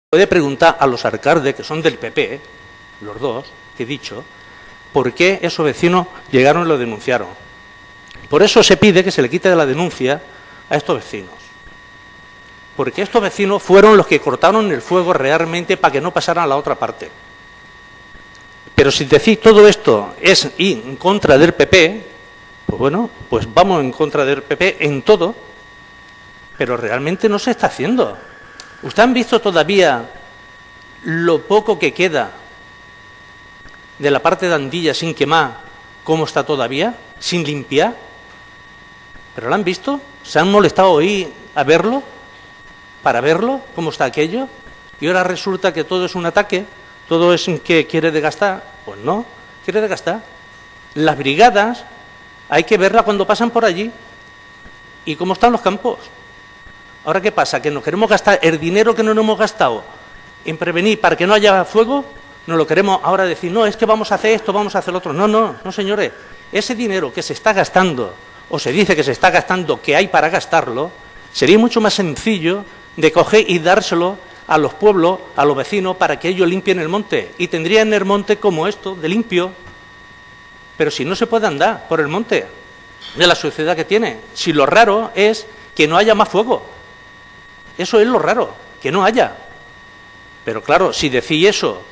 Puede preguntar a los alcaldes, que son del PP, los dos, que he dicho, por qué esos vecinos llegaron y lo denunciaron. Por eso se pide que se le quite de la denuncia a estos vecinos. Porque estos vecinos fueron los que cortaron el fuego realmente para que no pasaran a la otra parte. Pero si decís todo esto es ir en contra del PP, pues bueno, pues vamos en contra del PP en todo, pero realmente no se está haciendo. ¿Ustedes han visto todavía lo poco que queda de la parte de Andilla sin quemar, cómo está todavía, sin limpiar? ¿Pero lo han visto? ¿Se han molestado hoy a verlo? ¿Para verlo? ¿Cómo está aquello? Y ahora resulta que todo es un ataque, todo es que quiere desgastar. Pues no, quiere desgastar. Las brigadas hay que verlas cuando pasan por allí. ¿Y cómo están los campos? Ahora, ¿qué pasa? ¿Que nos queremos gastar el dinero que no nos hemos gastado en prevenir para que no haya fuego? ¿Nos lo queremos ahora decir? No, es que vamos a hacer esto, vamos a hacer lo otro. No, no, no, señores. Ese dinero que se está gastando, o se dice que se está gastando, que hay para gastarlo, sería mucho más sencillo de coger y dárselo a los pueblos, a los vecinos, para que ellos limpien el monte. Y tendrían el monte como esto, de limpio. Pero si no se puede andar por el monte, de la suciedad que tiene. Si lo raro es que no haya más fuego. Eso es lo raro, que no haya. Pero claro, si decís eso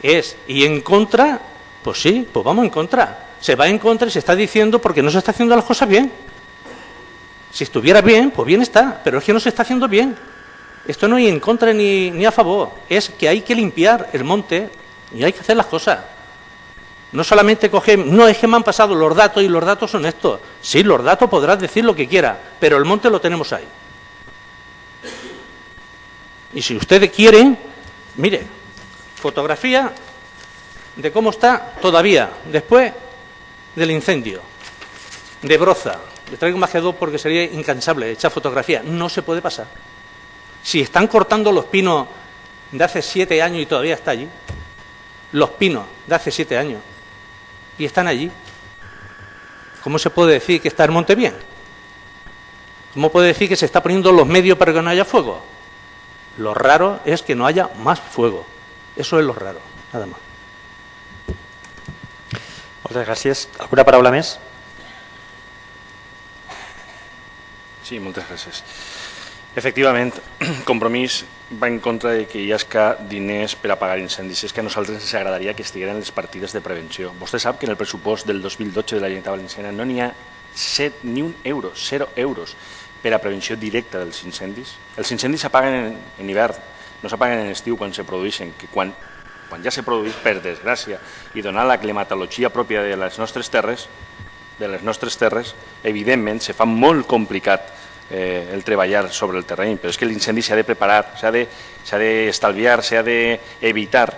es y en contra, pues sí, pues vamos en contra. Se va en contra y se está diciendo porque no se está haciendo las cosas bien. Si estuviera bien, pues bien está, pero es que no se está haciendo bien. Esto no es en contra ni a favor, es que hay que limpiar el monte y hay que hacer las cosas. No solamente coger, no es que me han pasado los datos y los datos son estos. Sí, los datos podrás decir lo que quieras, pero el monte lo tenemos ahí. Y si ustedes quieren, mire, fotografía de cómo está todavía, después del incendio, de Broza. Le traigo más que dos porque sería incansable echar fotografía. No se puede pasar. Si están cortando los pinos de hace 7 años y todavía está allí, los pinos de hace 7 años, y están allí, ¿cómo se puede decir que está el monte bien? ¿Cómo puede decir que se está poniendo los medios para que no haya fuego? Lo raro es que no haya más fuego. Eso es lo raro, nada más. Moltes gràcies. Alguna paraula més? Sí, moltes gràcies. Efectivament, Compromís va en contra de que hi hagi diners per a pagar incendis. És que a nosaltres ens agradaria que estigueren les partides de prevenció. Vostè sap que en el pressupost del 2012 de la Generalitat Valenciana no n'hi ha ni un euro, 0 euros, per a prevenció directa dels incendis. Els incendis s'apaguen en hivern, no s'apaguen en estiu quan se produeixen, que quan ja se produeix, per desgràcia, i donar la climatologia pròpia de les nostres terres, evidentment se fa molt complicat el treballar sobre el terreny, però és que l'incendi s'ha de preparar, s'ha d'estalviar, s'ha d'evitar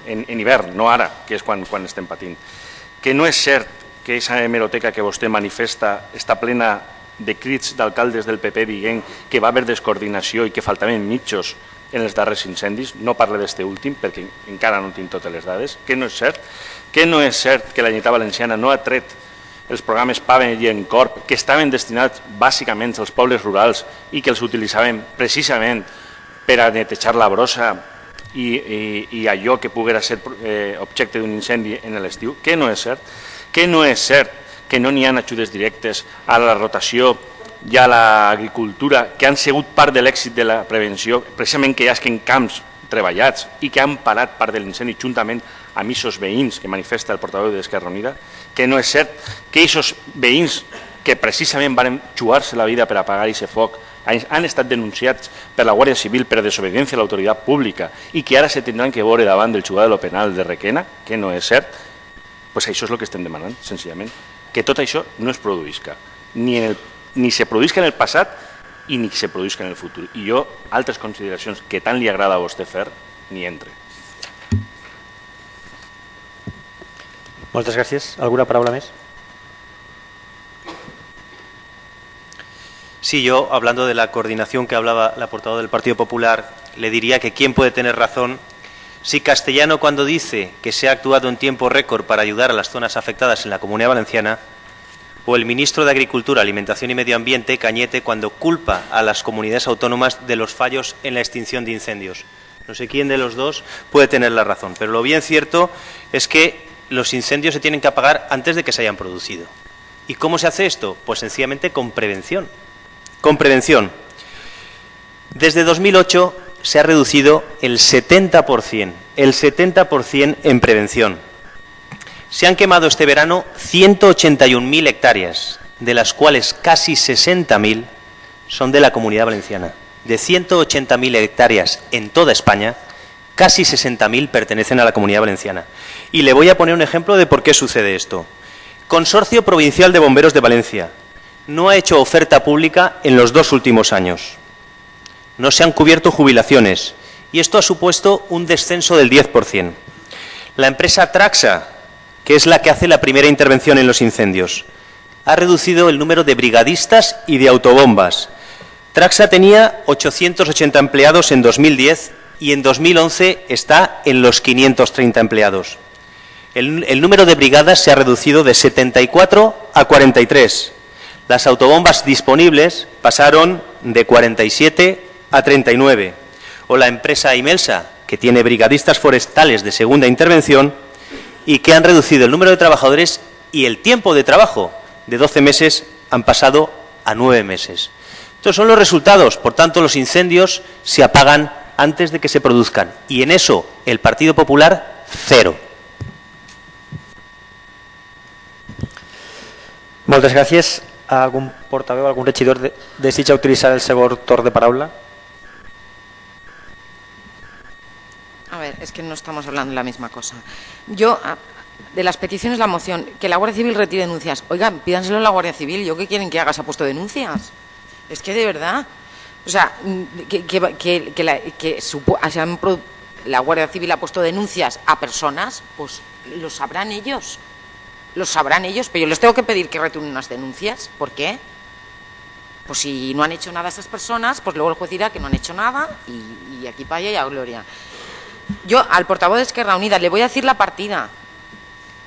en hivern, no ara, que és quan estem patint. Que no és cert que aquesta hemeroteca que vostè manifesta està plena de crits d'alcaldes del PP dient que va haver descoordinació i que faltaven mitjos en els darrers incendis. No parle d'este últim perquè encara no tinc totes les dades. Que no és cert? Que no és cert que la Generalitat Valenciana no ha tret els programes PAVE i ENCORP, que estaven destinats bàsicament als pobles rurals i que els utilitzaven precisament per a netejar la brossa i allò que poguera ser objecte d'un incendi en l'estiu? Que no és cert? Que no és cert que no n'hi ha ajudes directes a la rotació i a l'agricultura que han sigut part de l'èxit de la prevenció, precisament que hi hagin camps treballats i que han parat part de l'incendi juntament amb aquests veïns que manifesta el portaveu d'Esquerra Unida? Que no és cert que aquests veïns que precisament van jugar-se la vida per apagar aquest foc han estat denunciats per la Guàrdia Civil per desobediència a l'autoritat pública i que ara se tindran que veure davant del juzgado de lo penal de Requena? Que no és cert? Doncs això és el que estem demanant, senzillament. Que tot això no es produïsca, ni se produïsca en el passat i ni se produïsca en el futur. I jo, altres consideracions que tant li agrada a vostè fer, ni entre. Moltes gràcies. Alguna paraula més? Sí, yo, hablando de la coordinación que hablaba la portavoz del Partido Popular, le diría que quién puede tener razón si Castellano, cuando dice que se ha actuado en tiempo récord para ayudar a las zonas afectadas en la Comunidad Valenciana, o el ministro de Agricultura, Alimentación y Medio Ambiente, Cañete, cuando culpa a las comunidades autónomas de los fallos en la extinción de incendios. No sé quién de los dos puede tener la razón, pero lo bien cierto es que los incendios se tienen que apagar antes de que se hayan producido. ¿Y cómo se hace esto? Pues sencillamente con prevención. Con prevención. Desde 2008 se ha reducido el 70% en prevención. Se han quemado este verano 181.000 hectáreas, de las cuales casi 60.000 son de la Comunidad Valenciana. De 180.000 hectáreas en toda España, casi 60.000 pertenecen a la Comunidad Valenciana. Y le voy a poner un ejemplo de por qué sucede esto. Consorcio Provincial de Bomberos de Valencia no ha hecho oferta pública en los 2 últimos años. No se han cubierto jubilaciones y esto ha supuesto un descenso del 10%. La empresa Traxa, que es la que hace la primera intervención en los incendios, ha reducido el número de brigadistas y de autobombas. Traxa tenía 880 empleados en 2010 y en 2011 está en los 530 empleados. El número de brigadas se ha reducido de 74 a 43. Las autobombas disponibles pasaron de 47 a 39. O la empresa Imelsa, que tiene brigadistas forestales de segunda intervención y que han reducido el número de trabajadores y el tiempo de trabajo de 12 meses han pasado a 9 meses. Estos son los resultados. Por tanto, los incendios se apagan antes de que se produzcan. Y en eso, el Partido Popular, cero. Moltes gràcies. Algun portaveu, algun regidor desitja utilitzar el segon torn de paraula? A ver, es que no estamos hablando de la misma cosa. Yo, de las peticiones, la moción, que la Guardia Civil retire denuncias. Oigan, pídanselo a la Guardia Civil. ¿Yo qué quieren que haga? ¿Se ha puesto denuncias? Es que de verdad, o sea, la Guardia Civil ha puesto denuncias a personas, pues lo sabrán ellos. Lo sabrán ellos, pero yo les tengo que pedir que retiren unas denuncias. ¿Por qué? Pues si no han hecho nada esas personas, pues luego el juez dirá que no han hecho nada y aquí para allá y a gloria. Yo al portavoz de Esquerra Unida le voy a decir la partida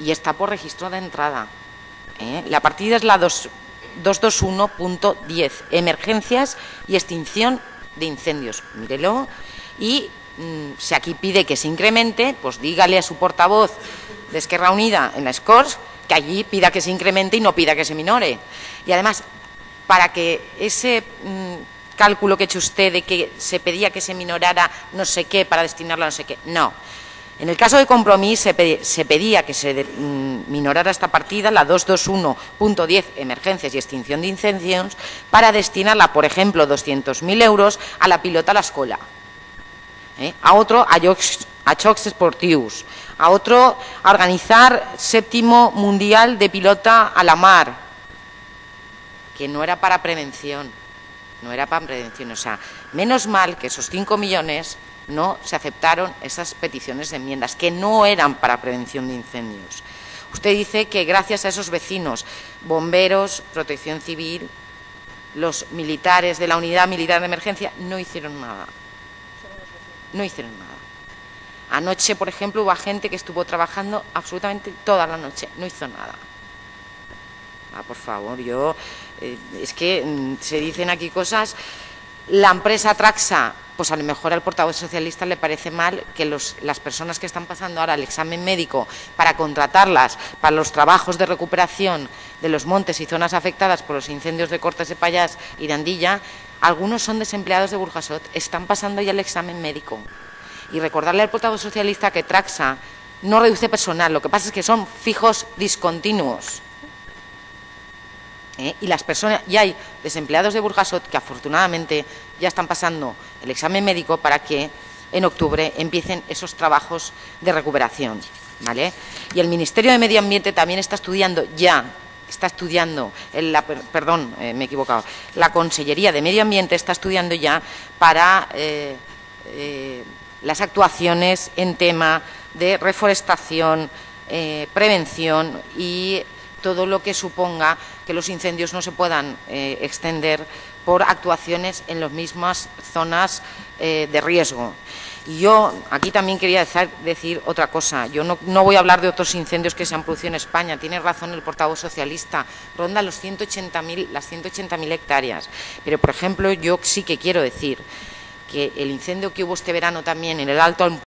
y está por registro de entrada. La partida es la 221.10, emergencias y extinción de incendios. Mírelo y si aquí pide que se incremente, pues dígale a su portavoz de Esquerra Unida en la Scores que allí pida que se incremente y no pida que se minore. Y además, para que ese cálculo que ha hecho usted de que se pedía que se minorara no sé qué para destinarlo a no sé qué, no. En el caso de Compromís se pedía que se minorara esta partida, la 221.10, emergencias y extinción de incendios, para destinarla, por ejemplo, 200.000 euros a la pilota a la escuela, a otro a Jocs Esportius, a otro a organizar 7º Mundial de Pilota a la Mar, que no era para prevención, o sea, menos mal que esos 5 millones no se aceptaron esas peticiones de enmiendas, que no eran para prevención de incendios. Usted dice que gracias a esos vecinos, bomberos, protección civil, los militares de la unidad militar de emergencia, no hicieron nada. No hicieron nada. Anoche, por ejemplo, hubo gente que estuvo trabajando absolutamente toda la noche, no hizo nada. Por favor, es que se dicen aquí cosas. La empresa Traxa, pues a lo mejor al portavoz socialista le parece mal que las personas que están pasando ahora el examen médico para contratarlas para los trabajos de recuperación de los montes y zonas afectadas por los incendios de Cortes de Pallars y de Andilla, algunos son desempleados de Burjasot, están pasando ya el examen médico. Y recordarle al portavoz socialista que Traxa no reduce personal, lo que pasa es que son fijos discontinuos. Y las personas, y hay desempleados de Burjasot que afortunadamente ya están pasando el examen médico para que en octubre empiecen esos trabajos de recuperación, ¿vale? Y el Ministerio de Medio Ambiente también está estudiando me he equivocado, la Consellería de Medio Ambiente está estudiando ya para las actuaciones en tema de reforestación, prevención y todo lo que suponga que los incendios no se puedan extender por actuaciones en las mismas zonas de riesgo. Y yo aquí también quería decir otra cosa. Yo no voy a hablar de otros incendios que se han producido en España. Tiene razón el portavoz socialista. Ronda las 180.000 hectáreas. Pero, por ejemplo, yo sí que quiero decir que el incendio que hubo este verano también en el Alto